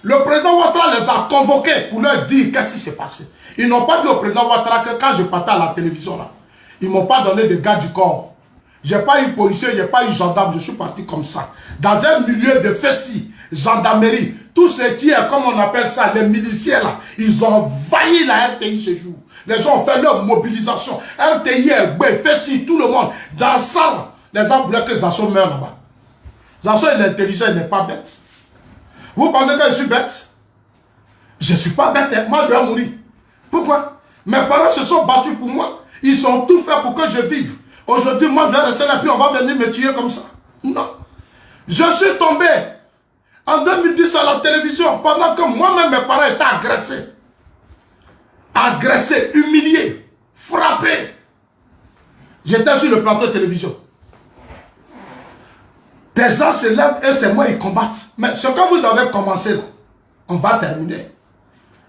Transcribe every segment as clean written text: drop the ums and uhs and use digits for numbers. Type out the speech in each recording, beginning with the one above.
Le président Ouattara les a convoqués pour leur dire qu'est-ce qui s'est passé. Ils n'ont pas dit au président Ouattara que quand je partais à la télévision là, ils ne m'ont pas donné de garde du corps. Je n'ai pas eu policier, je n'ai pas eu gendarme, je suis parti comme ça. Dans un milieu de fessis, gendarmerie, tout ce qui est, comme on appelle ça, les miliciens là, ils ont envahi la RTI ce jour. Les gens ont fait leur mobilisation. RTI, fessis, tout le monde. Dans ça, les gens voulaient que Zasso meure là-bas. Zasso il est intelligent, il n'est pas bête. Vous pensez que je suis bête? Je ne suis pas bête, moi je vais mourir. Pourquoi? Mes parents se sont battus pour moi. Ils ont tout fait pour que je vive. Aujourd'hui, moi je vais rester là, puis on va venir me tuer comme ça. Non. Je suis tombé en 2010 à la télévision pendant que moi-même mes parents étaient agressés. Agressés, humiliés, frappés. J'étais sur le plateau de télévision. Des gens se lèvent et c'est moi ils combattent. Mais ce que vous avez commencé là, on va terminer.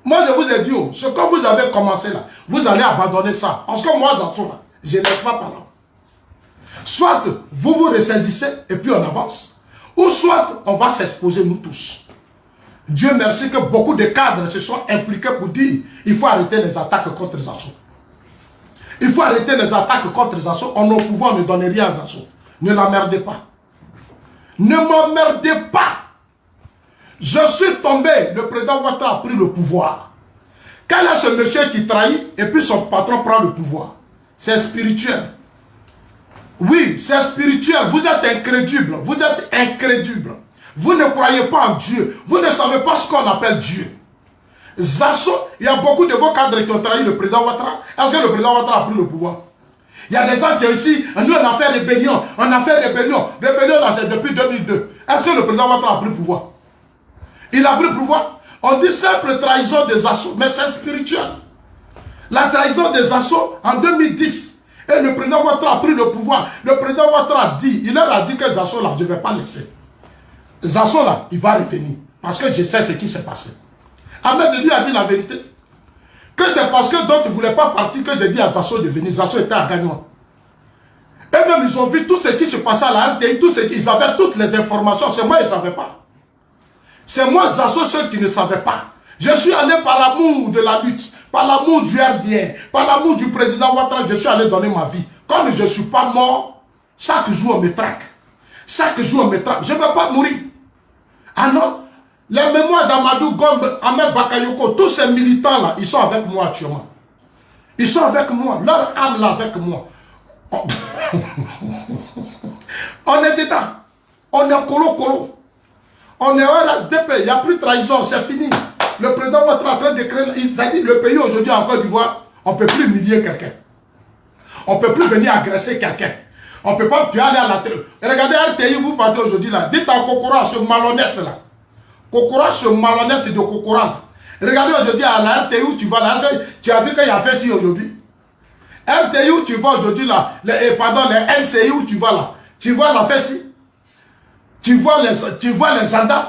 Moi je vous ai dit, oh, ce que vous avez commencé là, vous allez abandonner ça. Parce que moi j'en suis là, je ne laisse pas par là. Soit vous vous ressaisissez et puis on avance. Ou soit on va s'exposer nous tous. Dieu merci que beaucoup de cadres se sont impliqués pour dire il faut arrêter les attaques contre les assauts. Il faut arrêter les attaques contre les assauts. On a au pouvoir, ne donnez rien aux assauts. Ne l'emmerdez pas. Ne m'emmerdez pas. Je suis tombé, le président Ouattara a pris le pouvoir. Quel est ce monsieur qui trahit et puis son patron prend le pouvoir? C'est spirituel. Oui, c'est spirituel. Vous êtes incrédule. Vous êtes incrédule. Vous ne croyez pas en Dieu. Vous ne savez pas ce qu'on appelle Dieu. Zasso, il y a beaucoup de vos cadres qui ont trahi le président Ouattara. Est-ce que le président Ouattara a pris le pouvoir? Il y a des gens qui ont ici, nous on a fait rébellion. On a fait rébellion. Rébellion là c'est depuis 2002. Est-ce que le président Ouattara a pris le pouvoir? Il a pris le pouvoir. On dit simple trahison des assauts, mais c'est spirituel. La trahison des assauts en 2010. Et le président Ouattara a pris le pouvoir. Le président Ouattara a dit, il leur a dit que Zasso là, je ne vais pas laisser. Zasso là, il va revenir. Parce que je sais ce qui s'est passé. Ahmed lui a dit la vérité. Que c'est parce que d'autres ne voulaient pas partir que j'ai dit à Zasso de venir. Zasso était à gagnant. Et même ils ont vu tout ce qui se passait à la RTI, tout ce qu'ils avaient toutes les informations. C'est moi, ils ne savaient pas. C'est moi, Zasso, ceux qui ne savaient pas. Je suis allé par l'amour de la lutte, par l'amour du RDN, par l'amour du président Ouattara, je suis allé donner ma vie. Comme je ne suis pas mort, chaque jour on me traque. Chaque jour on me traque. Je ne vais pas mourir. Ah non, les mémoires d'Amadou Gombe, Ahmed Bakayoko, tous ces militants-là, ils sont avec moi actuellement. Ils sont avec moi, leur âme là avec moi. Oh. On est dedans. On est colo-colo. On est RSDP, il n'y a plus de trahison, c'est fini. Le président Ouattara est en train de créer, il a dit le pays aujourd'hui en Côte d'Ivoire, on ne peut plus humilier quelqu'un. On ne peut plus venir agresser quelqu'un. On ne peut pas aller à la télé. Regardez RTI, vous partez aujourd'hui là. Dites à Kokora, ce malhonnête là. Kokora, ce malhonnête de Kokora là. Regardez aujourd'hui à la RTI où tu vas là. Tu as vu qu'il y a fait ci aujourd'hui. RTI où tu vas aujourd'hui là. Pardon, les NCI où tu vas là. Tu vois la fait ci. Tu vois les gendarmes.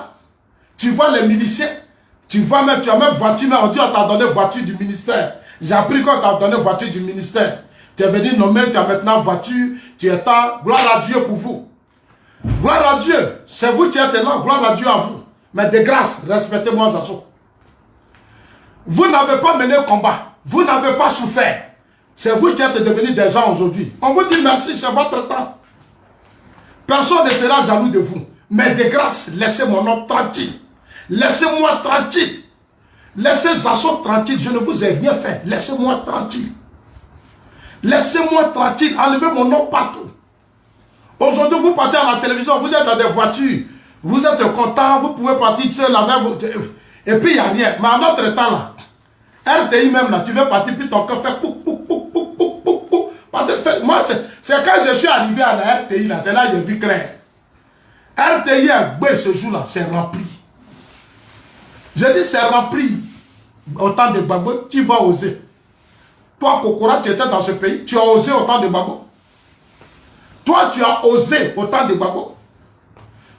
Tu vois les miliciens. Tu vois même, tu as même voiture. Mais on dit on t'a donné voiture du ministère. J'ai appris qu'on t'a donné voiture du ministère. Tu es venu nommer, tu as maintenant voiture, tu es temps. Gloire à Dieu pour vous. Gloire à Dieu. C'est vous qui êtes là. Gloire à Dieu à vous. Mais de grâce, respectez-moi, Zasso. Vous n'avez pas mené le combat. Vous n'avez pas souffert. C'est vous qui êtes devenus des gens aujourd'hui. On vous dit merci, c'est votre temps. Personne ne sera jaloux de vous. Mais de grâce, laissez mon nom tranquille. Laissez-moi tranquille. Laissez Zasso tranquille. Je ne vous ai rien fait. Laissez-moi tranquille. Laissez-moi tranquille, enlevez mon nom partout. Aujourd'hui, vous partez à la télévision, vous êtes dans des voitures, vous êtes content, vous pouvez partir seul avec et puis il n'y a rien. Mais en notre temps là, RTI même là, tu veux partir, puis ton cœur fait pou, pou, pou, pou, pou, pou, pou. Parce que moi, c'est quand je suis arrivé à la RTI là, c'est là que j'ai vu clair. RTI est ce jour là, c'est rempli. Je dis c'est rempli. Autant de Gbagbo, tu vas oser. Toi, Kokora, tu étais dans ce pays, tu as osé autant de Gbagbo. Toi, tu as osé autant de Gbagbo.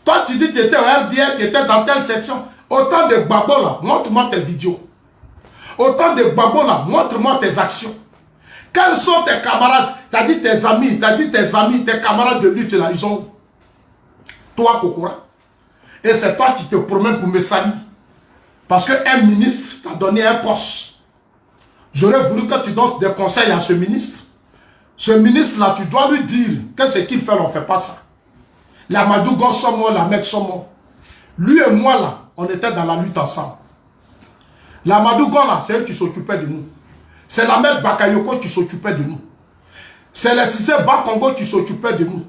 Toi, tu dis que tu étais au RDN, tu étais dans telle section. Autant de Gbagbo là, montre-moi tes vidéos. Autant de Gbagbo là, montre-moi tes actions. Quels sont tes camarades? Tu as dit tes amis, tes camarades de lutte là, ils sont où? Toi, Kokora. Et c'est toi qui te promènes pour me salir. Parce qu'un ministre t'a donné un poste. J'aurais voulu que tu donnes des conseils à ce ministre. Ce ministre-là, tu dois lui dire que ce qu'il fait, on ne fait pas ça. La Madou Gonsomo, la Mec Somo. Lui et moi, là, on était dans la lutte ensemble. La Madou Gon, là, c'est elle qui s'occupait de nous. C'est la Mec Bakayoko qui s'occupait de nous. C'est le Cissé Bakongo qui s'occupait de nous.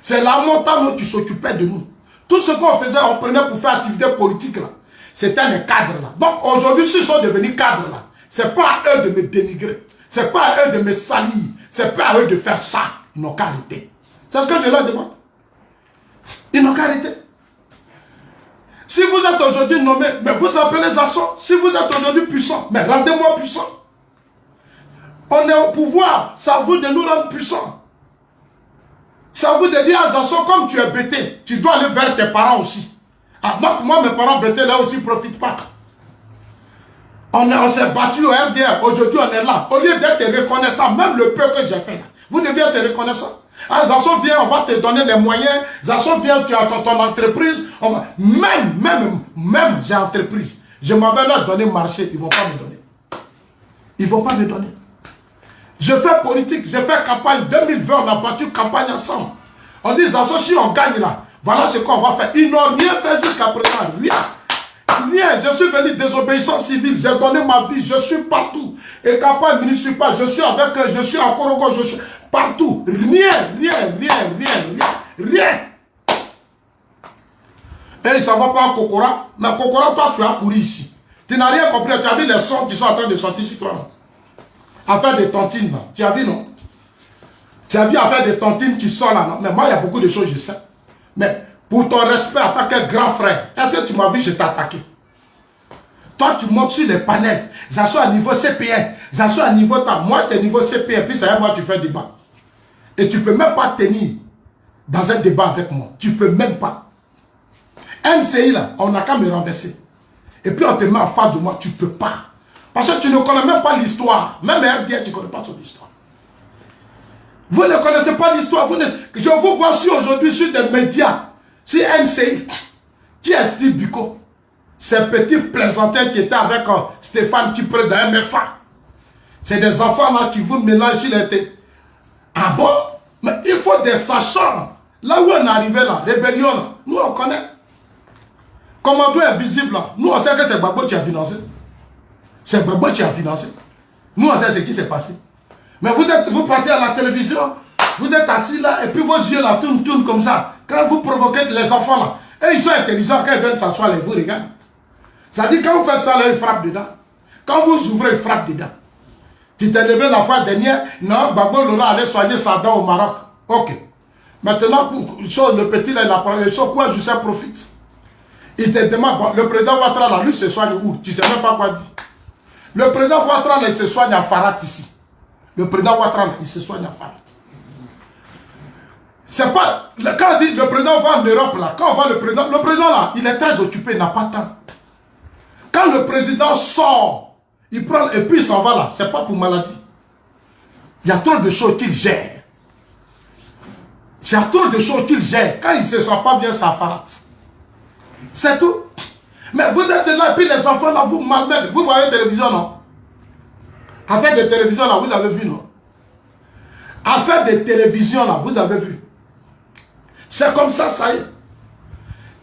C'est la Montano qui s'occupait de nous. Tout ce qu'on faisait, on prenait pour faire activité politique, là. C'était les cadres, là. Donc, aujourd'hui, s'ils sont devenus cadres, là, c'est pas à eux de me dénigrer. C'est pas à eux de me salir. C'est pas à eux de faire ça. Ils n'ont qu'à arrêter. C'est ce que je leur demande. Ils n'ont qu'à arrêter. Si vous êtes aujourd'hui nommé, mais vous appelez Zasso. Si vous êtes aujourd'hui puissant, mais rendez-moi puissant. On est au pouvoir. C'est à vous de nous rendre puissants. C'est à vous de dire à Zasso, comme tu es bêté, tu dois aller vers tes parents aussi. Ah, donc moi, mes parents bêtés là aussi ne profitent pas. On s'est battu au RDR. Aujourd'hui, on est là. Au lieu d'être reconnaissant, même le peu que j'ai fait là, vous devez être reconnaissant. Ah, Zasso, viens, on va te donner les moyens. Zasso, viens, tu as ton entreprise. On va... Même, j'ai entreprise. Je m'avais leur donné marché. Ils ne vont pas me donner. Ils ne vont pas me donner. Je fais politique, je fais campagne. 2020, on a battu campagne ensemble. On dit, Zasso, si on gagne là, voilà ce qu'on va faire. Ils n'ont rien fait jusqu'à présent. Rien. Rien. Je suis venu désobéissant civile. J'ai donné ma vie. Je suis partout. Et campagne municipale, je suis avec eux. Je suis à Korogo. Je suis partout. Rien. Et ils ne s'en vont pas à Kokora. Mais Kokora, toi, tu as couru ici. Tu n'as rien compris. Tu as vu les sons qui sont en train de sortir sur toi. Non? Affaire de tontines. Non? Tu as vu, non? Tu as vu affaire de tontines qui sont là. Non? Mais moi, il y a beaucoup de choses, je sais. Mais pour ton respect en tant que grand frère, est-ce que tu m'as vu, je t'ai attaqué? Toi, tu montes sur les panels. Zasso à niveau CPN. Zasso à niveau temps. Moi, tu es niveau CPN. Puis, ça y est, moi, tu fais débat. Et tu ne peux même pas tenir dans un débat avec moi. Tu ne peux même pas. MCI, là, on n'a qu'à me renverser. Et puis, on te met en face de moi. Tu ne peux pas. Parce que tu ne connais même pas l'histoire. Même RDR, tu ne connais pas son histoire. Vous ne connaissez pas l'histoire. Je vous vois aujourd'hui sur des médias. Sur NCI. Qui est Steve Biko? Ces petits plaisantins qui étaient avec Stéphane qui prend de MFA. C'est des enfants là qui vous mélangent sur les têtes. Ah bon? Mais il faut des sachants. Là où on est arrivé là, rébellion là, nous on connaît. Commando invisible là, nous on sait que c'est Gbagbo qui a financé. C'est Gbagbo qui a financé. Nous on sait ce qui s'est passé. Mais vous partez à la télévision, vous êtes assis là et puis vos yeux là tournent comme ça. Quand vous provoquez les enfants là, et ils sont intelligents, quand ils viennent s'asseoir, ils vous regardent. Ça dit quand vous faites ça là, ils frappent dedans. Quand vous ouvrez, ils frappent dedans. Tu t'es levé la fois dernière, non, Gbagbo Laurent allait soigner sa dent au Maroc. Ok. Maintenant, le petit là, il a parlé, quoi, je sais, profite. Il te demande, bon, le président Ouattara là, lui se soigne où? Tu ne sais même pas quoi dire. Le président Ouattara là, il se soigne à Farat ici. Le président Ouattara là, il se soigne à Farat. C'est pas, quand on dit le président va en Europe là, quand on voit le président là, il est très occupé, il n'a pas de temps. Quand le président sort, il prend, et puis il s'en va là, c'est pas pour maladie. Il y a trop de choses qu'il gère. Il y a trop de choses qu'il gère. Quand il ne se sent pas bien, ça Farat. C'est tout. Mais vous êtes là, et puis les enfants là, vous malmenez. Vous voyez la télévision, non? Affaire de télévision là, vous avez vu, non? Affaire de télévision là, vous avez vu. C'est comme ça, ça y est.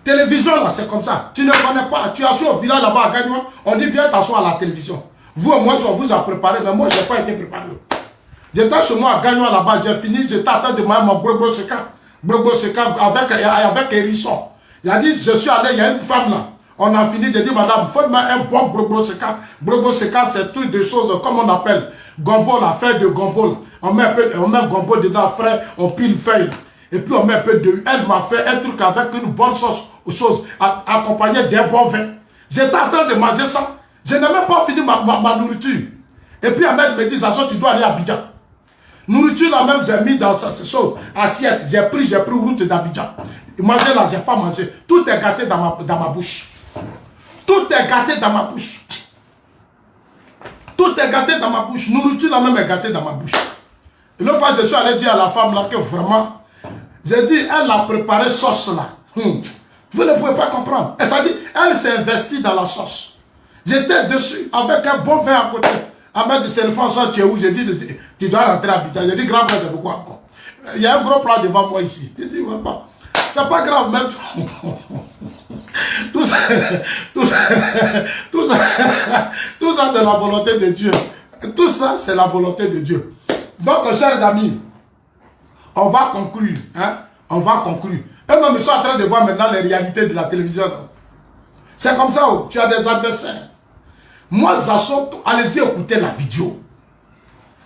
Télévision là, c'est comme ça. Tu ne connais pas. Tu as su au village là-bas à Gagnon, on dit viens t'asseoir à la télévision. Vous, moi, on vous a préparé, mais moi, je n'ai pas été préparé. J'étais chez moi à Gagnon là-bas, j'ai fini, j'étais en train de manger mon Brogbo Seka avec Hérisson. Il a dit, je suis allé, il y a une femme là. On a fini, j'ai dit, madame, il faut mettre un bon Brogbo Seka. Brogbo Seka, c'est tout de choses, comme on appelle, gombo là, faire de gombo là. On met gombo dedans, frais, on pile feuille. Et puis on met un peu de... Elle m'a fait un truc avec une bonne sauce, accompagnée d'un bon vin. J'étais en train de manger ça. Je n'ai même pas fini ma nourriture. Et puis Ahmed me dit, Zasso, tu dois aller à Abidjan. Nourriture là même, j'ai mis dans ces choses. Assiette, j'ai pris route d'Abidjan. Manger là, j'ai pas mangé. Tout est gâté dans ma bouche. Tout est gâté dans ma bouche. Tout est gâté dans ma bouche. Nourriture là même est gâtée dans ma bouche. Et l'autre fois, je suis allé dire à la femme là que vraiment... J'ai dit, elle a préparé sauce là. Vous ne pouvez pas comprendre. Elle s'est dit, elle s'est investie dans la sauce. J'étais dessus avec un bon vin à côté. Ahmed Serifan, tu es où? J'ai dit, tu dois rentrer à Abidjan. J'ai dit, grand frère, c'est pourquoi encore? Il y a un gros plan devant moi ici. J'ai dit, c'est pas grave, même. Tout ça, c'est la volonté de Dieu. Tout ça, c'est la volonté de Dieu. Donc, chers amis, on va conclure. Hein? On va conclure. Eux-mêmes, ils sont en train de voir maintenant les réalités de la télévision. C'est comme ça, tu as des adversaires. Moi, Zasso, allez-y écouter la vidéo.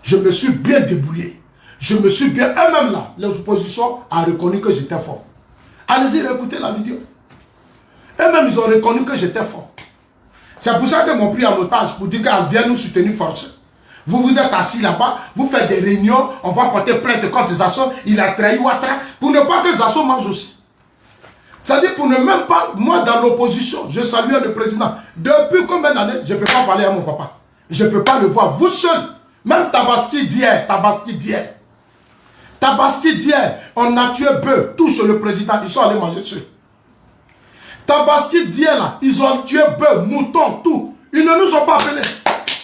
Je me suis bien débrouillé. Je me suis bien... Eux-mêmes là, les oppositions ont reconnu que j'étais fort. Allez-y écouter la vidéo. Eux-mêmes, ils ont reconnu que j'étais fort. C'est pour ça qu'ils m'ont pris en otage pour dire qu'elle vient nous soutenir force. Vous vous êtes assis là-bas, vous faites des réunions, on va porter plainte contre Zasso, il a trahi Ouattara, pour ne pas que Zasso mange aussi. C'est-à-dire pour ne même pas, moi dans l'opposition, je salue le président. Depuis combien d'années, je ne peux pas parler à mon papa. Je ne peux pas le voir. Vous seul, même Tabaski d'hier, on a tué bœuf, touche le président, ils sont allés manger sur. Tabaski d'hier là, ils ont tué bœuf, mouton, tout. Ils ne nous ont pas appelés.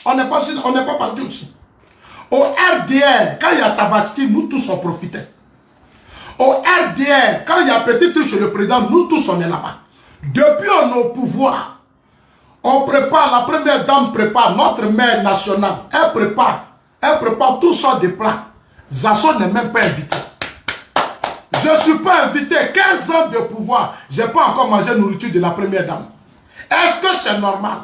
On n'est pas partis aussi. Au RDR, quand il y a Tabaski, nous tous on profitait. Au RDR, quand il y a petit truc chez le président, nous tous on est là-bas. Depuis on est au pouvoir, on prépare, la première dame prépare, notre mère nationale, elle prépare tout ça de plats. Zasso n'est même pas invité. Je ne suis pas invité, 15 ans de pouvoir, je n'ai pas encore mangé la nourriture de la première dame. Est-ce que c'est normal?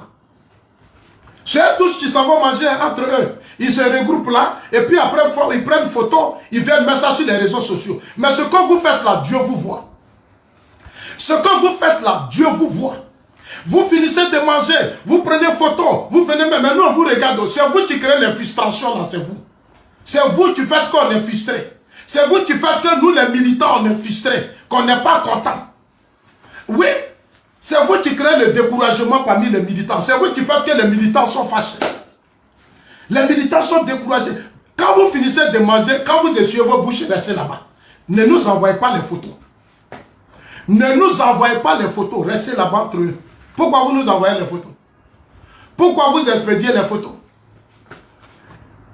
C'est tous qui s'en vont manger entre eux. Ils se regroupent là, et puis après, ils prennent photo, ils viennent mettre ça sur les réseaux sociaux. Mais ce que vous faites là, Dieu vous voit. Ce que vous faites là, Dieu vous voit. Vous finissez de manger, vous prenez photo, vous venez même, nous on vous regarde. C'est vous qui créez les frustrations là, c'est vous. C'est vous qui faites qu'on est frustré. C'est vous qui faites que nous les militants, on est frustrés, qu'on n'est pas contents. Oui. C'est vous qui créez le découragement parmi les militants. C'est vous qui faites que les militants sont fâchés. Les militants sont découragés. Quand vous finissez de manger, quand vous essuyez vos bouches, restez là-bas. Ne nous envoyez pas les photos. Ne nous envoyez pas les photos. Restez là-bas entre eux. Pourquoi vous nous envoyez les photos? Pourquoi vous expédiez les photos?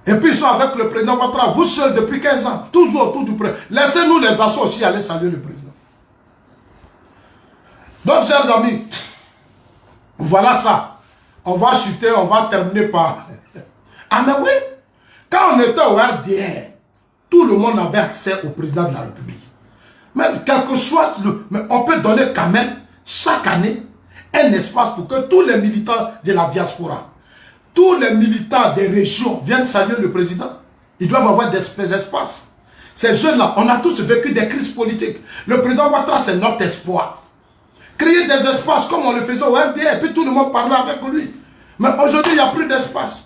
Et puis ils sont avec le président Ouattara. Vous seul depuis 15 ans. Toujours autour du président. Laissez-nous les assos aussi aller saluer le président. Donc, chers amis, voilà ça. On va chuter, on va terminer par... Ah mais oui, quand on était au RDR, tout le monde avait accès au président de la République. Mais quel que soit mais on peut donner quand même, chaque année, un espace pour que tous les militants de la diaspora, tous les militants des régions viennent saluer le président. Ils doivent avoir des espaces. Ces jeunes-là, on a tous vécu des crises politiques. Le président Ouattara, c'est notre espoir. Créer des espaces comme on le faisait au RDR, et puis tout le monde parlait avec lui. Mais aujourd'hui, il n'y a plus d'espace.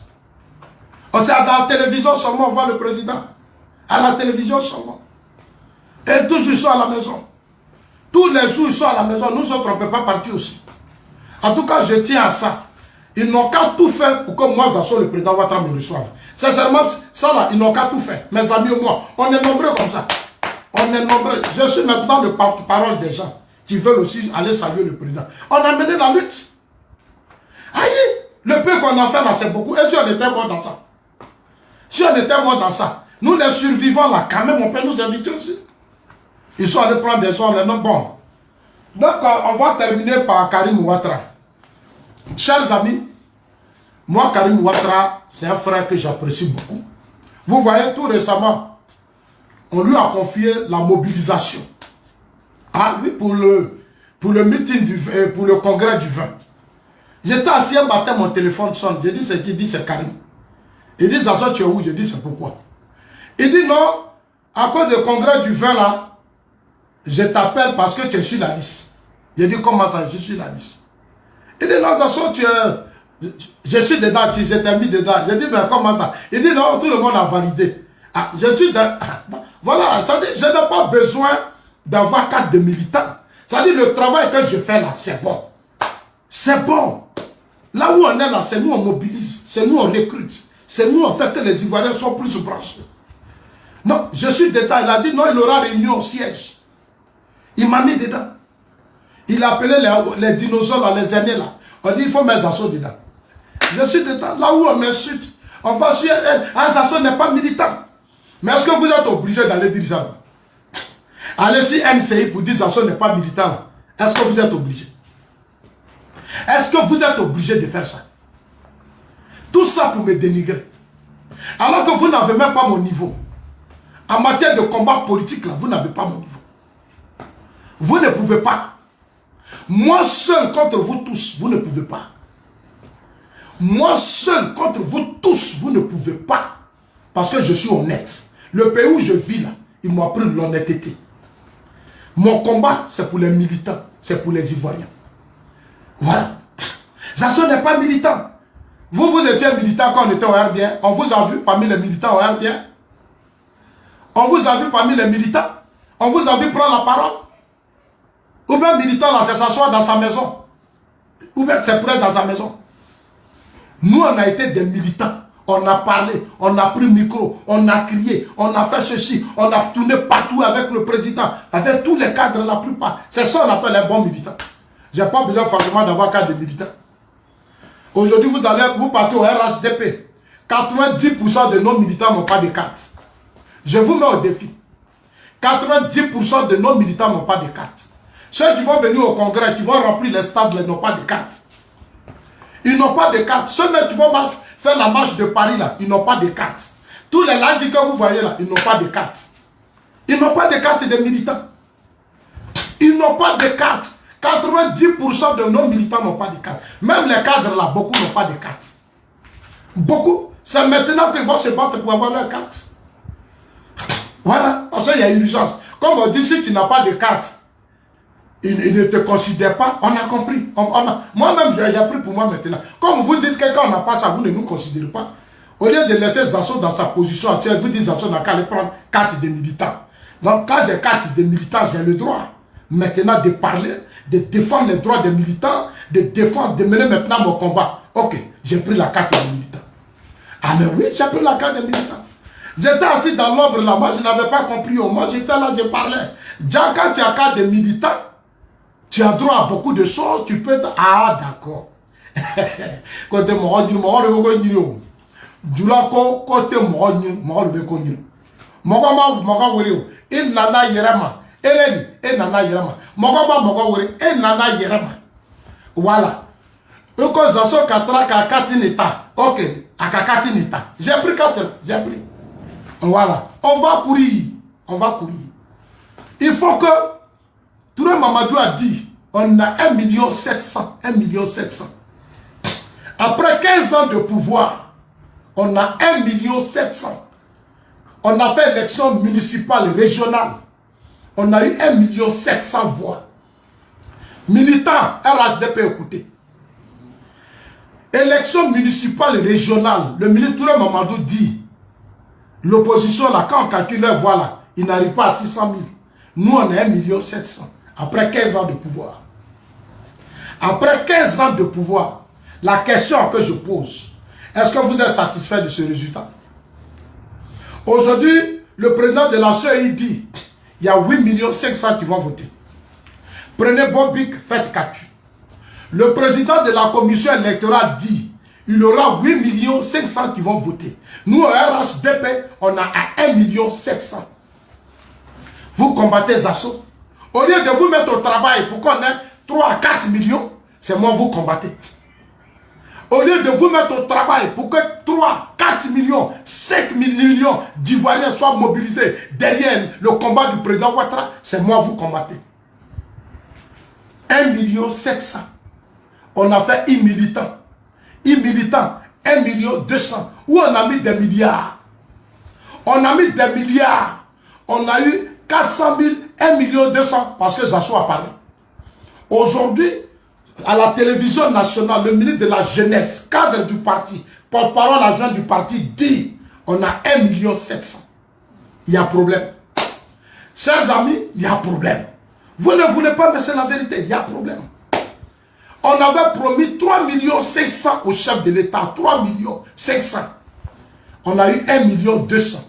On sait, dans la télévision seulement, on voit le président. À la télévision seulement. Et tous ils sont à la maison. Tous les jours, ils sont à la maison. Nous autres, on ne peut pas partir aussi. En tout cas, je tiens à ça. Ils n'ont qu'à tout faire pour que moi, Zasso, le président Ouattara, me reçoive. Sincèrement, ça là, ils n'ont qu'à tout faire. Mes amis et moi, on est nombreux comme ça. On est nombreux. Je suis maintenant le porte-parole des gens qui veulent aussi aller saluer le président. On a mené la lutte. Aïe, le peu qu'on a fait là, c'est beaucoup. Et si on était mort dans ça? Si on était mort dans ça, nous les survivants là, quand même, on peut nous inviter aussi. Ils sont allés prendre des gens, les noms bons. Donc, on va terminer par Karim Ouattara. Chers amis, moi, Karim Ouattara, c'est un frère que j'apprécie beaucoup. Vous voyez, tout récemment, on lui a confié la mobilisation. Ah oui, pour le meeting, pour le congrès du vin. J'étais assis un matin, mon téléphone sonne. J'ai dit, c'est qui? Il dit, c'est Karim. Il dit, Zasso, tu es où? Je dis, c'est pourquoi? Il dit, non, à cause du congrès du vin là, je t'appelle parce que tu es sur la liste. J'ai dit, comment ça, je suis sur la liste? Il dit, non, Zasso, tu es... Je suis dedans, je t'ai mis dedans. J'ai dit, mais comment ça? Il dit, non, tout le monde a validé. Ah, je suis dans... Voilà, ça dit, je n'ai pas besoin d'avoir 4 de militants. Ça dit, le travail que je fais là, c'est bon. C'est bon. Là où on est là, c'est nous on mobilise, c'est nous on recrute. C'est nous on fait que les Ivoiriens soient plus branchés. Non, je suis dedans. Il a dit, non, il aura réunion au siège. Il m'a mis dedans. Il a appelé les dinosaures, là, les aînés là. On dit, il faut mettre Zasso dedans. Je suis dedans. Là où on m'insulte, on va sur Zazo n'est pas militant. Mais est-ce que vous êtes obligé d'aller dire ça? Allez si NCI pour dire Zazo n'est pas militant. Est-ce que vous êtes obligé? Est-ce que vous êtes obligé de faire ça? Tout ça pour me dénigrer. Alors que vous n'avez même pas mon niveau. En matière de combat politique, là, vous n'avez pas mon niveau. Vous ne pouvez pas. Moi seul contre vous tous, vous ne pouvez pas. Moi seul contre vous tous, vous ne pouvez pas. Parce que je suis honnête. Le pays où je vis là, il m'a appris l'honnêteté. Mon combat, c'est pour les militants, c'est pour les Ivoiriens. Voilà. Zazo n'est pas militant. Vous étiez militant quand on était au RDN. On vous a vu parmi les militants au RDN. On vous a vu parmi les militants. On vous a vu prendre la parole. Ou bien militant là, c'est s'asseoir dans sa maison. Ou bien c'est prêt dans sa maison. Nous, on a été des militants. On a parlé, on a pris le micro, on a crié, on a fait ceci, on a tourné partout avec le président, avec tous les cadres, la plupart. C'est ça qu'on appelle les bons militants. Je n'ai pas besoin forcément d'avoir cadre de militants. Aujourd'hui, vous partez au RHDP. 90% de nos militants n'ont pas de carte. Je vous mets au défi. 90% de nos militants n'ont pas de carte. Ceux qui vont venir au congrès, qui vont remplir les stades, ils n'ont pas de carte. Ils n'ont pas de carte. Ceux qui vont faire la marche de Paris, là, ils n'ont pas de carte. Tous les landis que vous voyez là, ils n'ont pas de carte. Ils n'ont pas de carte de militants. Ils n'ont pas de carte. 90% de nos militants n'ont pas de carte. Même les cadres là, beaucoup n'ont pas de carte. Beaucoup. C'est maintenant qu'ils vont se battre pour avoir leur carte. Voilà. Parce qu'il y a urgence. Comme on dit, si tu n'as pas de carte, ils ne te considèrent pas. On a compris. Moi-même, j'ai appris pour moi maintenant. Comme vous dites que quand on n'a pas ça, vous ne nous considérez pas. Au lieu de laisser Zazo dans sa position actuelle, vous dites Zazo n'a qu'à aller prendre carte de militant. Donc quand j'ai carte de militant, j'ai le droit maintenant de parler, de défendre les droits des militants, de mener maintenant mon combat. Ok, j'ai pris la carte de militant. Ah mais oui, j'ai pris la carte de militant. J'étais assis dans l'ombre là, moi je n'avais pas compris. Moi j'étais là, je parlais. Déjà quand tu as carte de militant, tu as droit à beaucoup de choses, tu peux... Ah d'accord. Côté moi, je ne sais Julako côté moi le bekonyi. Moga wuri e nana yerama. Eleni e nana yerama. Moga wuri e nana yerama. Voilà. Eko Zazo katra kakati nita. OK, akakati nita. J'ai pris 4, j'ai pris. Voilà. On va courir. On va courir. Il faut que Touré Mamadou a dit on a 1 700 000. Après 15 ans de pouvoir, on a 1 700 000. On a fait élection municipale, régionale. On a eu 1 700 000 voix. Militants, RHDP, écoutez. Élection municipale régionale, le ministre Touré Mamadou dit, l'opposition, là, quand on calcule leur voix, là, il n'arrive pas à 600 000. Nous, on a 1 700 000. Après 15 ans de pouvoir. Après 15 ans de pouvoir, la question que je pose, est-ce que vous êtes satisfait de ce résultat? Aujourd'hui, le président de la CEI dit, il y a 8 500 000 qui vont voter. Prenez Bobic, faites calcul. Le président de la commission électorale dit, il y aura 8 500 000 qui vont voter. Nous, au RHDP, on a à 1 700 000. Vous combattez Zazo. Au lieu de vous mettre au travail pour qu'on ait 3 à 4 millions, c'est moi vous combattez. Au lieu de vous mettre au travail pour que 3, 4 millions, 5 millions d'Ivoiriens soient mobilisés derrière le combat du président Ouattara, c'est moi vous combattez. 1 700 000. On a fait immilitant. 1 200 000. Où on a mis des milliards. On a mis des milliards. On a eu 400 000, 1 200 000 parce que Zazo a parlé. Aujourd'hui, à la télévision nationale, le ministre de la Jeunesse, cadre du parti, porte-parole adjoint du parti, dit on a 1 700 000. Il y a problème. Chers amis, il y a problème. Vous ne voulez pas, mais c'est la vérité, il y a problème. On avait promis 3 500 000 au chef de l'État, 3 500 000. On a eu 1 200 000.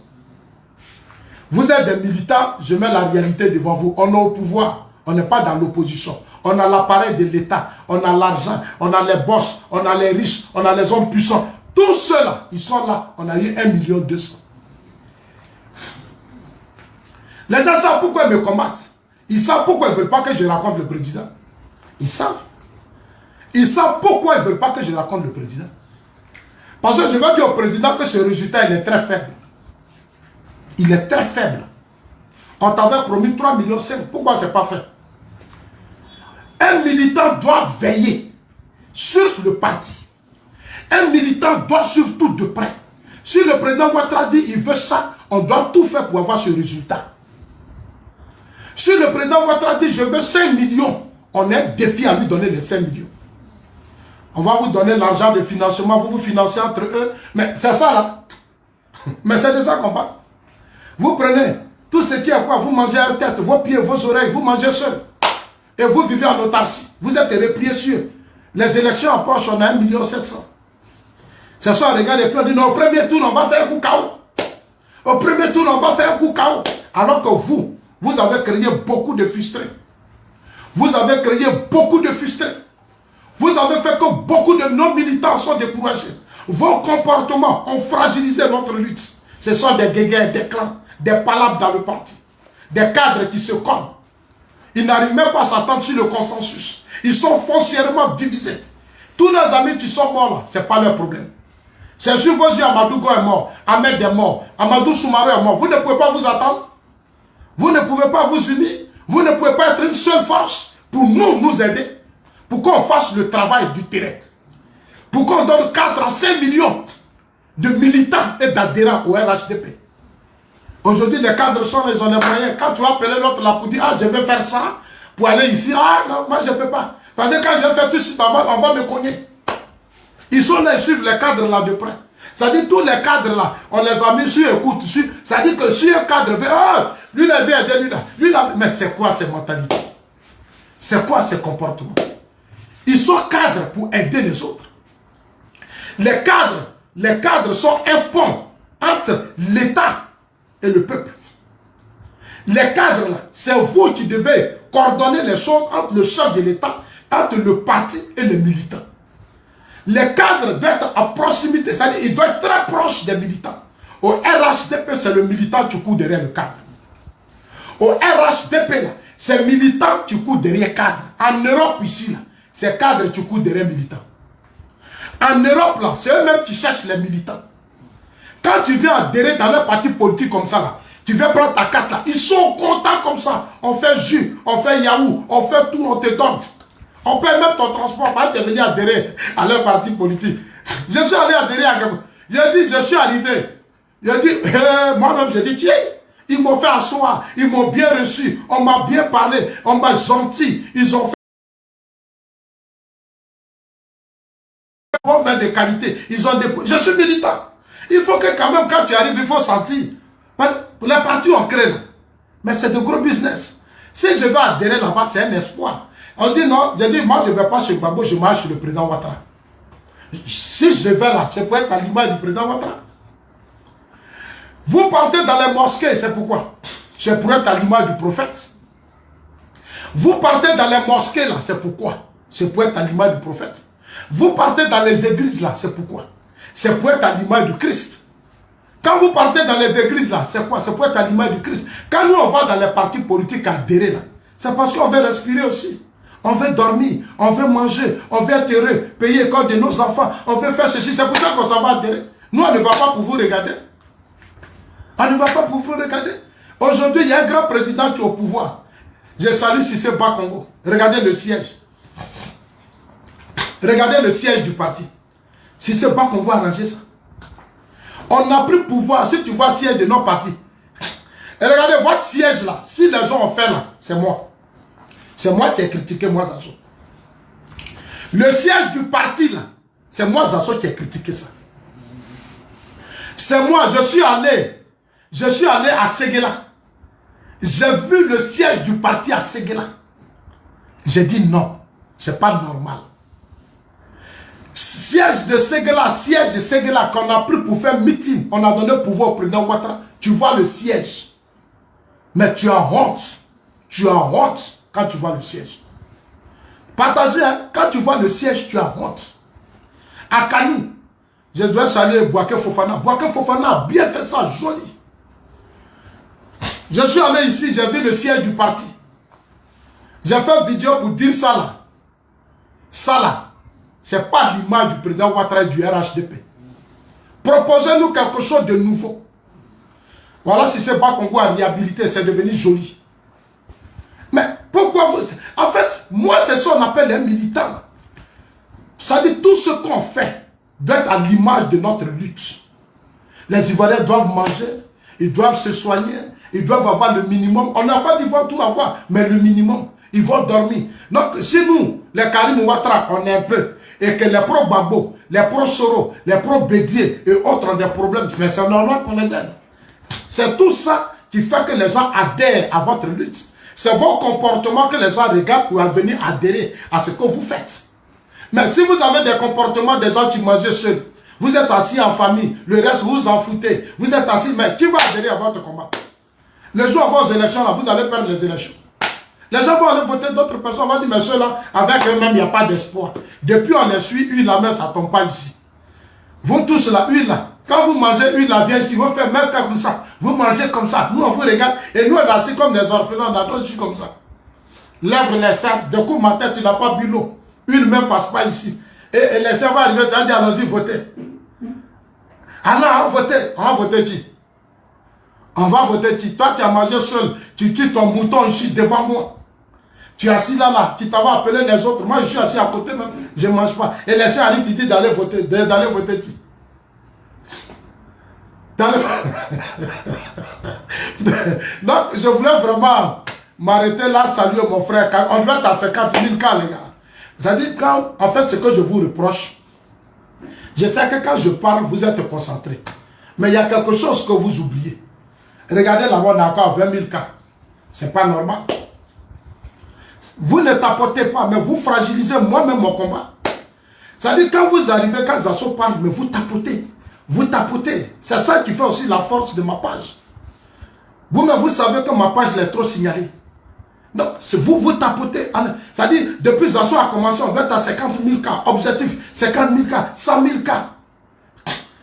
Vous êtes des militants, je mets la réalité devant vous. On est au pouvoir, on n'est pas dans l'opposition. on a l'appareil de l'État, on a l'argent, on a les boss, on a les riches, on a les hommes puissants. Tous ceux-là, ils sont là. On a eu 1,2 million. Les gens savent pourquoi ils me combattent. Ils savent pourquoi ils ne veulent pas que je raconte le président. Ils savent. Ils savent pourquoi ils ne veulent pas que je raconte le président. Parce que je vais dire au président que ce résultat, il est très faible. Il est très faible. On t'avait promis 3,5 millions. Pourquoi ce n'est pas fait? Un militant doit veiller sur le parti. Un militant doit suivre tout de près. Si le président Ouattara dit qu'il veut ça, on doit tout faire pour avoir ce résultat. Si le président Ouattara dit je veux 5 millions, on est défi à lui donner les 5 millions. On va vous donner l'argent de financement, vous vous financez entre eux. Mais c'est ça là. Mais c'est de ça qu'on parle. Vous prenez tout ce qui est quoi, vous mangez à la tête, vos pieds, vos oreilles, vous mangez seul. Et vous vivez en autarcie. Vous êtes repliés sur. Les élections approchent, on a 1,7 million. C'est ça, regarde, et puis on dit non, au premier tour, on va faire un coup KO. Au premier tour, on va faire un coup KO. Alors que vous avez créé beaucoup de frustrés. Vous avez créé beaucoup de frustrés. Vous avez fait que beaucoup de nos militants sont découragés. Vos comportements ont fragilisé notre lutte. Ce sont des guéguerres, des clans, des palabres dans le parti. Des cadres qui se collent. Ils n'arrivent même pas à s'attendre sur le consensus. Ils sont foncièrement divisés. Tous nos amis qui sont morts là, ce n'est pas leur problème. C'est sur vos yeux, Amadou Go est mort, Ahmed est mort, Amadou Soumaré est mort. Vous ne pouvez pas vous attendre. Vous ne pouvez pas vous unir. Vous ne pouvez pas être une seule force pour nous aider. Pour qu'on fasse le travail du terrain. Pour qu'on donne 4 à 5 millions de militants et d'adhérents au RHDP. Aujourd'hui, les cadres sont les moyens. Quand tu vas appeler l'autre là pour dire, ah, je vais faire ça, pour aller ici, ah non, moi je ne peux pas. Parce que quand je vais faire tout de suite, on va me cogner. Ils sont là, ils suivent les cadres là de près. C'est-à-dire tous les cadres là, on les a mis sur écoute. C'est-à-dire que si un cadre veut, ah, lui là vient aider, lui là. Mais c'est quoi ces mentalités? C'est quoi ces comportements? Ils sont cadres pour aider les autres. Les cadres sont un pont entre l'État et le peuple. Les cadres là, c'est vous qui devez coordonner les choses entre le chef de l'État, entre le parti et les militants. Les cadres doivent être à proximité, c'est-à-dire ils doivent être très proches des militants. Au RHDP, c'est le militant qui court derrière le cadre. Au RHDP, là, c'est militant qui court derrière cadre. En Europe, ici, là, c'est cadre qui court derrière militant. En Europe, là, c'est eux-mêmes qui cherchent les militants. Quand tu viens adhérer dans un parti politique comme ça, là, tu viens prendre ta carte là, ils sont contents comme ça. On fait jus, on fait Yahoo, on fait tout, on te donne. On paye même ton transport pour te venir adhérer à leur parti politique. Je suis allé adhérer à quelqu'un. J'ai dit, je suis arrivé. J'ai dit, moi-même, j'ai dit, tiens, ils m'ont fait asseoir, ils m'ont bien reçu, on m'a bien parlé, on m'a gentil, ils ont fait des qualités, ils ont des... Je suis militant. Il faut que quand même, quand tu arrives, il faut sentir. Parce que les partis ont créé, mais c'est de gros business. Si je vais adhérer là-bas, c'est un espoir. On dit non, j'ai dit, moi je ne vais pas chez Gbagbo, je marche chez le président Ouattara. Si je vais là, c'est pour être à l'image du président Ouattara. Vous partez dans les mosquées, c'est pourquoi? C'est pour être à l'image du prophète. Vous partez dans les mosquées là, c'est pourquoi? C'est pour être à l'image du prophète. Vous partez dans les églises là, c'est pourquoi? C'est pour être à l'image du Christ. Quand vous partez dans les églises là, c'est quoi? C'est pour être à l'image du Christ. Quand nous on va dans les partis politiques adhérer là, c'est parce qu'on veut respirer aussi. On veut dormir, on veut manger, on veut être heureux, payer l'école de nos enfants, on veut faire ceci. C'est pour ça qu'on s'en va adhérer. Nous, on ne va pas pour vous regarder. On ne va pas pour vous regarder. Aujourd'hui, il y a un grand président qui est au pouvoir. Je salue Cissé Bakongo. Regardez le siège. Regardez le siège du parti. Cissé Bakongo a arrangé ça. On n'a plus pouvoir. Si tu vois le siège de nos partis. Et regardez votre siège là. Si les gens ont fait là, c'est moi. C'est moi qui ai critiqué moi Zazo. Le siège du parti là, c'est moi Zazo qui ai critiqué ça. C'est moi, je suis allé à Séguéla. J'ai vu le siège du parti à Séguéla. J'ai dit non, c'est pas normal. Siège de Séguéla qu'on a pris pour faire meeting, on a donné le pouvoir au président Ouattara. Tu vois le siège. Mais tu as honte. Tu as honte quand tu vois le siège. Partagez, hein. Quand tu vois le siège, tu as honte. À Kani, je dois saluer Bouaké Fofana. Bouaké Fofana a bien fait ça, joli. Je suis allé ici, j'ai vu le siège du parti. J'ai fait une vidéo pour dire ça là. Ça là, c'est pas l'image du président Ouattara du RHDP. Proposez-nous quelque chose de nouveau. Voilà si c'est pas Congo à réhabiliter, c'est devenu joli. Mais pourquoi vous... En fait, moi c'est ça qu'on appelle un militant. Ça dit tout ce qu'on fait doit être à l'image de notre lutte. Les Ivoiriens doivent manger, ils doivent se soigner, ils doivent avoir le minimum. On n'a pas dit qu'ils vont tout avoir, mais le minimum. Ils vont dormir. Donc, si nous, les Karim Ouattara, on est un peu, et que les pro-Babo, les pro-Soro, les pro-Bédier et autres ont des problèmes, mais c'est normal qu'on les aide. C'est tout ça qui fait que les gens adhèrent à votre lutte. C'est vos comportements que les gens regardent pour venir adhérer à ce que vous faites. Mais si vous avez des comportements des gens qui mangent seuls, vous êtes assis en famille, le reste vous en foutez, vous êtes assis, mais qui va adhérer à votre combat? Le jour avant vos élections, là, vous allez perdre les élections. Les gens vont aller voter d'autres personnes, on va dire, mais ceux-là, avec eux-mêmes, il n'y a pas d'espoir. Depuis on les suit, une la main, ça ne tombe pas ici. Vous tous là, une là, quand vous mangez, une là vient ici, vous faites même comme ça, vous mangez comme ça, nous on vous regarde, et nous on est assis comme des orphelins, on a d'autres comme ça. Lève les sacs, de coup ma tête, il n'a pas bu l'eau, une main ne passe pas ici. Et les gens vont arriver, on dit, allons-y, votez. Ah non, on va voter qui? On va voter qui? Toi, tu as mangé seul, tu tues ton mouton ici devant moi. Tu es assis là, tu t'en vas appeler les autres. Moi, je suis assis à côté même, je ne mange pas. Et les gens arrivent, tu dis d'aller voter qui? Donc, je voulais vraiment m'arrêter là, saluer mon frère. On doit être à 50 000 cas, les gars. C'est-à-dire, en fait, ce que je vous reproche, je sais que quand je parle, vous êtes concentrés. Mais il y a quelque chose que vous oubliez. Regardez là-bas, on a encore 20 000 cas. C'est pas normal. Vous ne tapotez pas, mais vous fragilisez moi-même mon combat. C'est-à-dire, quand vous arrivez, quand Zasso parle, mais vous tapotez. Vous tapotez. C'est ça qui fait aussi la force de ma page. Vous-même, vous savez que ma page est trop signalée. Donc, c'est vous tapotez. C'est-à-dire, depuis Zasso a commencé, on va être à 50 000 cas. Objectif, 50 000 cas, 100 000 cas.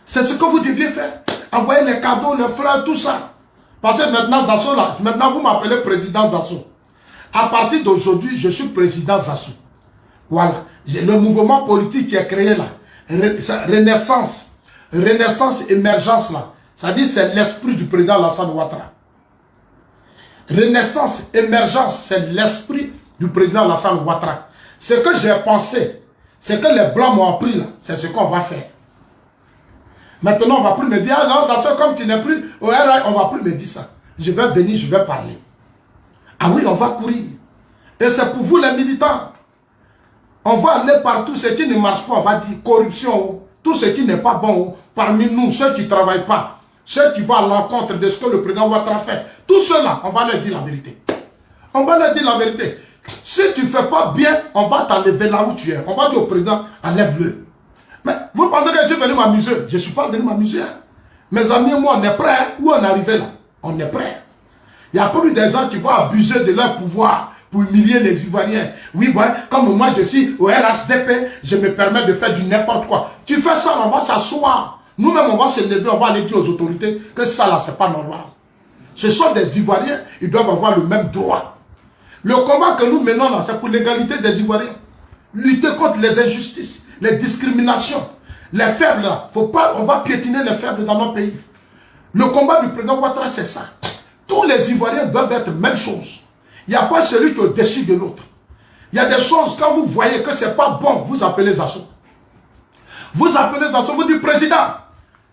C'est ce que vous deviez faire. Envoyer les cadeaux, les fleurs, tout ça. Parce que maintenant, Zasso, là, maintenant, vous m'appelez président Zasso. À partir d'aujourd'hui, je suis président Zasso. Voilà. Le mouvement politique qui est créé là, Renaissance, émergence là, ça dit c'est l'esprit du président Alassane Ouattara. Renaissance, émergence, c'est l'esprit du président Alassane Ouattara. Ce que j'ai pensé, c'est que les Blancs m'ont appris là, c'est ce qu'on va faire. Maintenant, on ne va plus me dire, ah non, Zasso, comme tu n'es plus au RAI, on ne va plus me dire ça. Je vais venir, je vais parler. Ah oui, on va courir. Et c'est pour vous les militants. On va aller partout, ce qui ne marche pas, on va dire corruption, tout ce qui n'est pas bon, parmi nous, ceux qui ne travaillent pas, ceux qui vont à l'encontre de ce que le président Ouattara fait, tout cela, on va leur dire la vérité. On va leur dire la vérité. Si tu ne fais pas bien, on va t'enlever là où tu es. On va dire au président, enlève-le. Mais vous pensez que je suis venu m'amuser? Je ne suis pas venu m'amuser. Mes amis et moi, on est prêts. Où on est arrivé là? On est prêts. Il y a plus des gens qui vont abuser de leur pouvoir pour humilier les Ivoiriens. Oui, ouais, comme moi je suis au RHDP, je me permets de faire du n'importe quoi. Tu fais ça, on va s'asseoir. Nous-mêmes, on va se lever, on va aller dire aux autorités que ça là, c'est pas normal. Ce sont des Ivoiriens, ils doivent avoir le même droit. Le combat que nous menons là, c'est pour l'égalité des Ivoiriens. Lutter contre les injustices, les discriminations. Les faibles là, faut pas, on va piétiner les faibles dans notre pays. Le combat du président Ouattara, c'est ça. Tous les Ivoiriens doivent être même chose. Il n'y a pas celui qui est au-dessus de l'autre. Il y a des choses, quand vous voyez que ce n'est pas bon, vous appelez Zasso. Vous appelez Zasso, vous dites, président,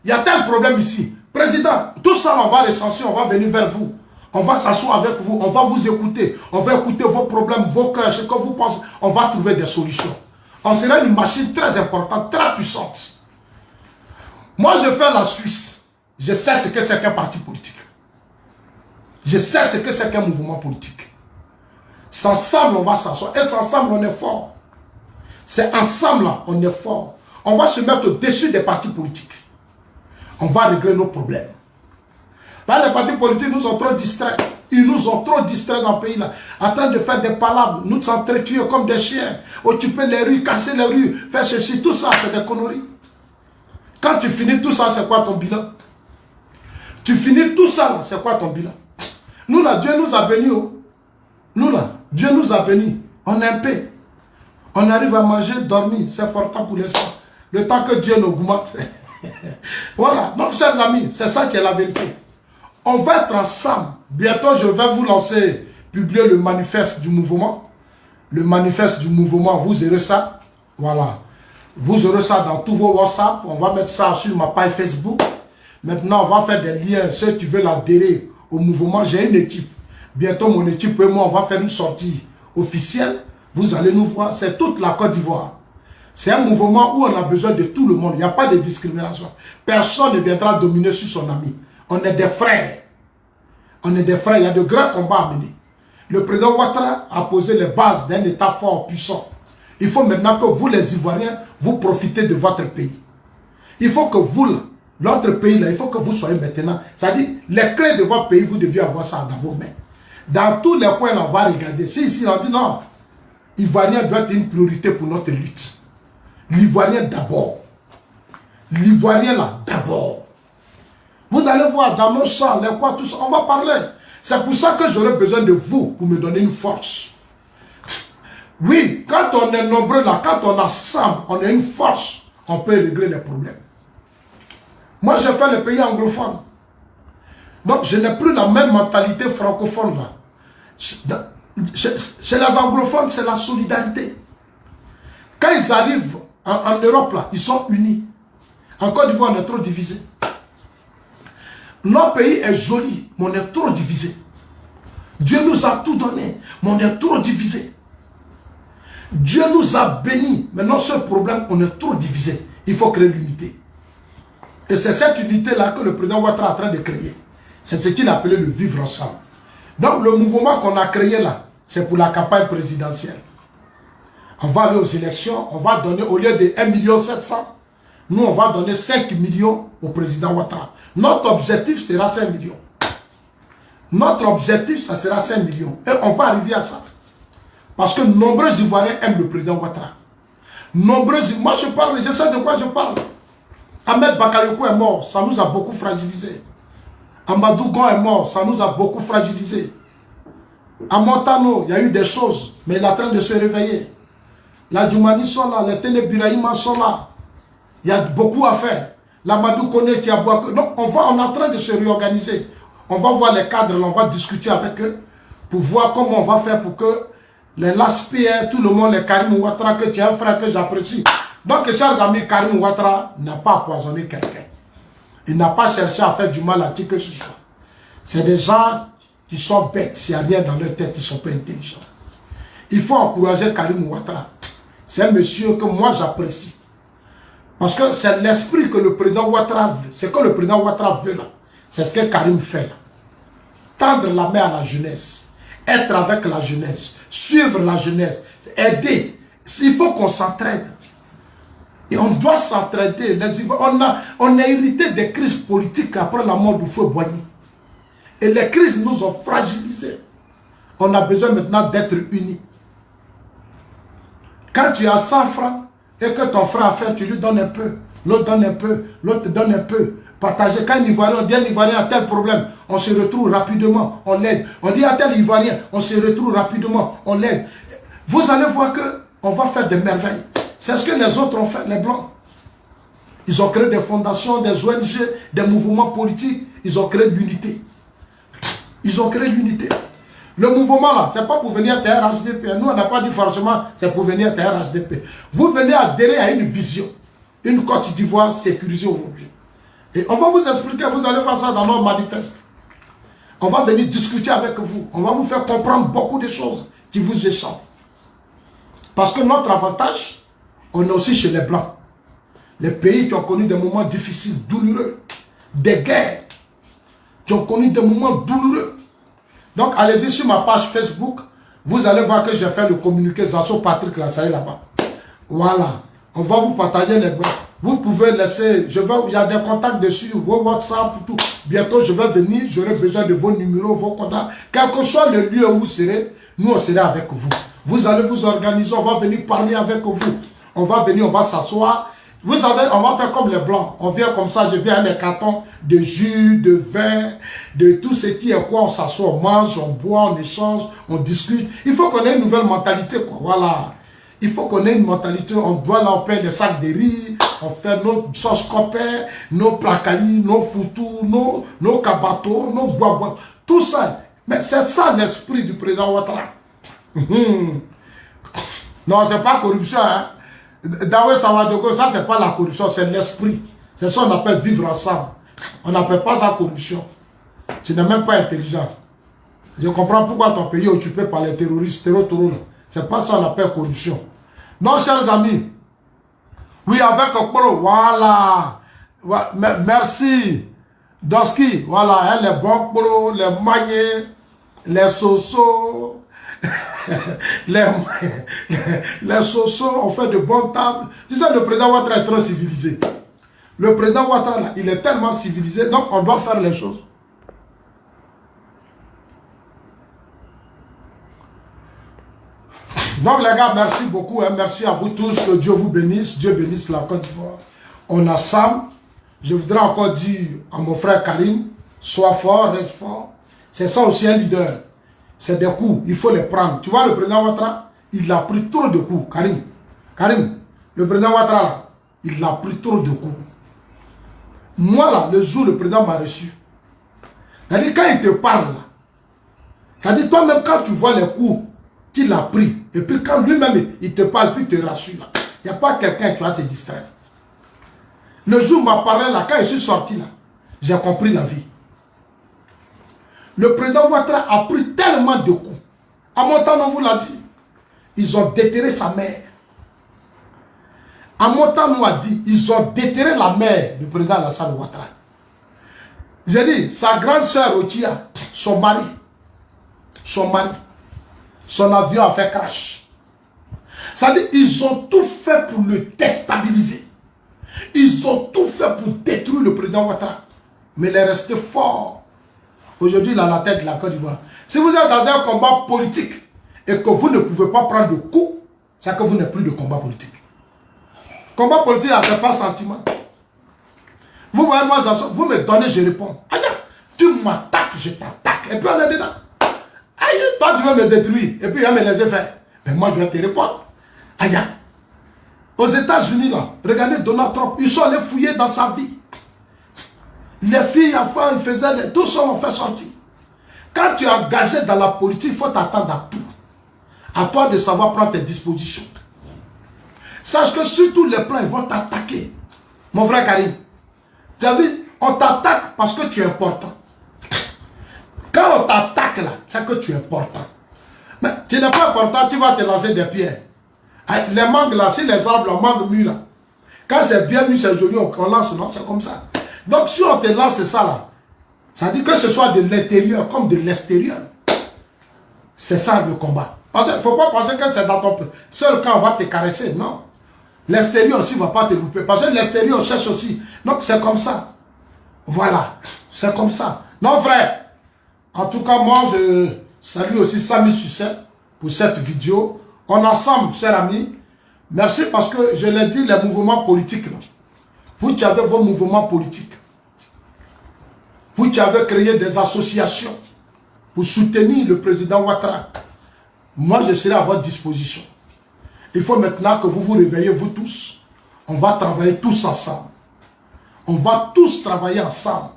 il y a tel problème ici. Président, tout ça, on va recenser, on va venir vers vous. On va s'asseoir avec vous, on va vous écouter. On va écouter vos problèmes, vos cœurs, ce que vous pensez. On va trouver des solutions. On sera une machine très importante, très puissante. Moi, je fais la Suisse. Je sais ce que c'est qu'un parti politique. Je sais ce que c'est qu'un mouvement politique. C'est ensemble, on va s'asseoir. Et c'est ensemble, on est fort. C'est ensemble, là, on est fort. On va se mettre au-dessus des partis politiques. On va régler nos problèmes. Là, les partis politiques nous sont trop distraits. Ils nous ont trop distraits dans le pays là, en train de faire des palabres, nous s'entretuer comme des chiens, occuper les rues, casser les rues, faire ceci, tout ça, c'est des conneries. Quand tu finis tout ça, c'est quoi ton bilan? Tu finis tout ça, c'est quoi ton bilan? Nous là, Dieu nous a bénis. Oh. Nous là, Dieu nous a bénis. On est en paix. On arrive à manger, dormir. C'est important pour l'instant. Le temps que Dieu nous augmente. Voilà. Donc, chers amis, c'est ça qui est la vérité. On va être ensemble. Bientôt, je vais vous lancer, publier le manifeste du mouvement. Le manifeste du mouvement, vous aurez ça. Voilà. Vous aurez ça dans tous vos WhatsApp. On va mettre ça sur ma page Facebook. Maintenant, on va faire des liens. Ceux qui veulent adhérer au mouvement, j'ai une équipe. Bientôt, mon équipe et moi, on va faire une sortie officielle. Vous allez nous voir. C'est toute la Côte d'Ivoire. C'est un mouvement où on a besoin de tout le monde. Il n'y a pas de discrimination. Personne ne viendra dominer sur son ami. On est des frères. On est des frères. Il y a de grands combats à mener. Le président Ouattara a posé les bases d'un État fort, puissant. Il faut maintenant que vous, les Ivoiriens, vous profitez de votre pays. Il faut que vous, l'autre pays, là, il faut que vous soyez maintenant. C'est-à-dire, les clés de votre pays, vous deviez avoir ça dans vos mains. Dans tous les coins, on va regarder. Si ici, on dit non, l'Ivoirien doit être une priorité pour notre lutte. L'Ivoirien d'abord. L'Ivoirien là, d'abord. Vous allez voir dans nos champs, les quoi, tout ça, on va parler. C'est pour ça que j'aurai besoin de vous pour me donner une force. Oui, quand on est nombreux là, quand on est ensemble, on a une force, on peut régler les problèmes. Moi, j'ai fait le pays anglophone. Donc, je n'ai plus la même mentalité francophone là. Chez les anglophones, c'est la solidarité. Quand ils arrivent en Europe là, ils sont unis. En Côte d'Ivoire, on est trop divisés. Notre pays est joli, mais on est trop divisés. Dieu nous a tout donné, mais on est trop divisés. Dieu nous a bénis, mais notre seul problème, on est trop divisés. Il faut créer l'unité. Et c'est cette unité-là que le président Ouattara est en train de créer. C'est ce qu'il appelait le vivre ensemble. Donc le mouvement qu'on a créé là, c'est pour la campagne présidentielle. On va aller aux élections, on va donner, au lieu de 1,7 million, nous on va donner 5 millions au président Ouattara. Notre objectif sera 5 millions. Notre objectif, ça sera 5 millions. Et on va arriver à ça. Parce que nombreux Ivoiriens aiment le président Ouattara. Moi je parle, je sais de quoi je parle. Ahmed Bakayoko est mort, ça nous a beaucoup fragilisé. Amadou Gon est mort, ça nous a beaucoup fragilisé. À Montano, il y a eu des choses, mais il est en train de se réveiller. La Djoumani sont là, les Ténébiraïma sont là. Il y a beaucoup à faire. L'Amadou Kone qui a beaucoup. Donc, on est en train de se réorganiser. On va voir les cadres, on va discuter avec eux pour voir comment on va faire pour que les LASPR, tout le monde, les Karim Ouattara, que tu es un frère que j'apprécie. Donc, chers amis, Karim Ouattara n'a pas empoisonné quelqu'un. Il n'a pas cherché à faire du mal à qui que ce soit. C'est des gens qui sont bêtes. Il n'y a rien dans leur tête, ils ne sont pas intelligents. Il faut encourager Karim Ouattara. C'est un monsieur que moi j'apprécie. Parce que c'est l'esprit que le président Ouattara veut. C'est que le président Ouattara veut là. C'est ce que Karim fait là. Tendre la main à la jeunesse. Être avec la jeunesse. Suivre la jeunesse. Aider. Il faut qu'on s'entraide. Et on doit s'entraider. On a hérité des crises politiques après la mort du feu Boigny. Et les crises nous ont fragilisés. On a besoin maintenant d'être unis. Quand tu as 100 francs et que ton frère a fait, tu lui donnes un peu. L'autre donne un peu. L'autre donne un peu. Partager. Quand un Ivoirien, on dit un Ivoirien a tel problème, on se retrouve rapidement, on l'aide. On dit à tel Ivoirien, on se retrouve rapidement, on l'aide. Vous allez voir qu'on va faire des merveilles. C'est ce que les autres ont fait, les Blancs. Ils ont créé des fondations, des ONG, des mouvements politiques. Ils ont créé l'unité. Ils ont créé l'unité. Le mouvement là, ce n'est pas pour venir à TRHDP. Nous, on n'a pas dit forcément c'est pour venir à TRHDP. Vous venez adhérer à une vision. Une Côte d'Ivoire sécurisée aujourd'hui. Et on va vous expliquer, vous allez voir ça dans nos manifestes. On va venir discuter avec vous. On va vous faire comprendre beaucoup de choses qui vous échappent. Parce que notre avantage, on est aussi chez les Blancs. Les pays qui ont connu des moments difficiles, douloureux, des guerres, qui ont connu des moments douloureux. Donc, allez-y sur ma page Facebook, vous allez voir que j'ai fait le communiqué Zasso Patrick là, ça est là-bas. Voilà. On va vous partager les Blancs. Vous pouvez laisser, il y a des contacts dessus, vos WhatsApp, tout. Bientôt, je vais venir, j'aurai besoin de vos numéros, vos contacts. Quel que soit le lieu où vous serez, nous, on sera avec vous. Vous allez vous organiser, on va venir parler avec vous. On va venir, on va s'asseoir. Vous savez, on va faire comme les Blancs. On vient comme ça, je viens avec des cartons de jus, de vin, de tout ce qui est quoi. On s'assoit, on mange, on boit, on échange, on discute. Il faut qu'on ait une nouvelle mentalité, quoi. Voilà. Il faut qu'on ait une mentalité. On doit là, on paye des sacs de riz, on fait nos sauces copains, nos placali, nos foutous, nos kabatos, nos bois. Tout ça. Mais c'est ça l'esprit du président Ouattara. Non, c'est pas corruption, hein. Dawe Sawadogo, ça c'est pas la corruption, c'est l'esprit. C'est ça qu'on appelle vivre ensemble. On n'appelle pas ça corruption. Tu n'es même pas intelligent. Je comprends pourquoi ton pays est occupé par les terroristes, c'est pas ça qu'on appelle corruption. Non, chers amis. Oui, avec Okporo, voilà. Merci. Doski, voilà, hein, les bons Okporo, les magnets, les sosos. les sosos ont fait de bonnes tables. Tu sais, le président Ouattara est trop civilisé. Le président Ouattara, là, il est tellement civilisé, donc on doit faire les choses. Donc les gars, merci beaucoup, hein, merci à vous tous, que Dieu vous bénisse, Dieu bénisse la Côte d'Ivoire. On a Sam, je voudrais encore dire à mon frère Karim, sois fort, reste fort. C'est ça aussi un leader. C'est des coups, il faut les prendre. Tu vois, le président Ouattara, il a pris trop de coups. Karim, le président Ouattara, là, il a pris trop de coups. Moi, là, le jour où le président m'a reçu, c'est-à-dire quand il te parle, là, c'est-à-dire toi-même quand tu vois les coups qu'il a pris, et puis quand lui-même, il te parle, puis il te rassure, là, il n'y a pas quelqu'un qui va te distraire. Le jour où m'a parlé, là, quand je suis sorti, là, j'ai compris la vie. Le président Ouattara a pris tellement de coups. À mon temps, on vous l'a dit. Ils ont déterré sa mère. À mon temps, on a dit, ils ont déterré la mère du président Alassane Ouattara. J'ai dit, sa grande sœur Otia, son mari, son avion a fait crash. Ça dit, ils ont tout fait pour le déstabiliser. Ils ont tout fait pour détruire le président Ouattara. Mais il est resté fort. Aujourd'hui, il a la tête de la Côte d'Ivoire. Si vous êtes dans un combat politique et que vous ne pouvez pas prendre de coups, c'est que vous n'êtes plus de combat politique. Combat politique, ce n'est pas sentiment. Vous voyez, moi, vous me donnez, je réponds. Aïe, tu m'attaques, je t'attaque. Et puis on est dedans. Aïe, toi, tu veux me détruire. Et puis il va me laisser faire. Mais moi, je vais te répondre. Aïe, aux États-Unis, là, regardez Donald Trump, ils sont allés fouiller dans sa vie. Les filles, enfin, ils faisaient, tout ça, on fait sortir. Quand tu es engagé dans la politique, il faut t'attendre à tout. À toi de savoir prendre tes dispositions. Sache que sur tous les plans, ils vont t'attaquer. Mon frère Karim, tu as vu, on t'attaque parce que tu es important. Quand on t'attaque là, c'est que tu es important. Mais tu n'es pas important, tu vas te lancer des pierres. Les mangues là, si les arbres, les mangues mûres là, quand c'est bien mûr, c'est joli, on lance, non, c'est comme ça. Donc si on te lance ça là, ça dit que ce soit de l'intérieur comme de l'extérieur. C'est ça le combat. Parce qu'il ne faut pas penser que c'est dans ton seul quand on va te caresser, non. L'extérieur aussi ne va pas te louper. Parce que l'extérieur cherche aussi. Donc c'est comme ça. Voilà. C'est comme ça. Non frère. En tout cas, moi je salue aussi Samy Sucet pour cette vidéo. On est ensemble, chers amis. Merci parce que je l'ai dit, les mouvements politiques là. Vous qui avez vos mouvements politiques, vous qui avez créé des associations pour soutenir le président Ouattara, moi je serai à votre disposition. Il faut maintenant que vous vous réveillez, vous tous. On va travailler tous ensemble. On va tous travailler ensemble.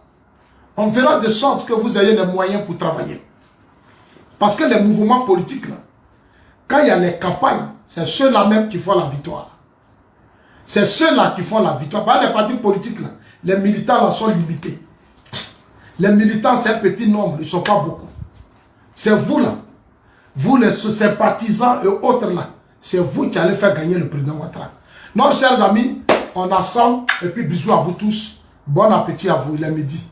On verra de sorte que vous ayez les moyens pour travailler. Parce que les mouvements politiques, là, quand il y a les campagnes, c'est ceux-là même qui font la victoire. C'est ceux-là qui font la victoire. Par les partis politiques, là, les militants là, sont limités. Les militants, c'est un petit nombre, ils ne sont pas beaucoup. C'est vous là, vous les sympathisants et autres là, c'est vous qui allez faire gagner le président Ouattara. Non, chers amis, on assemble et puis bisous à vous tous. Bon appétit à vous, il est midi.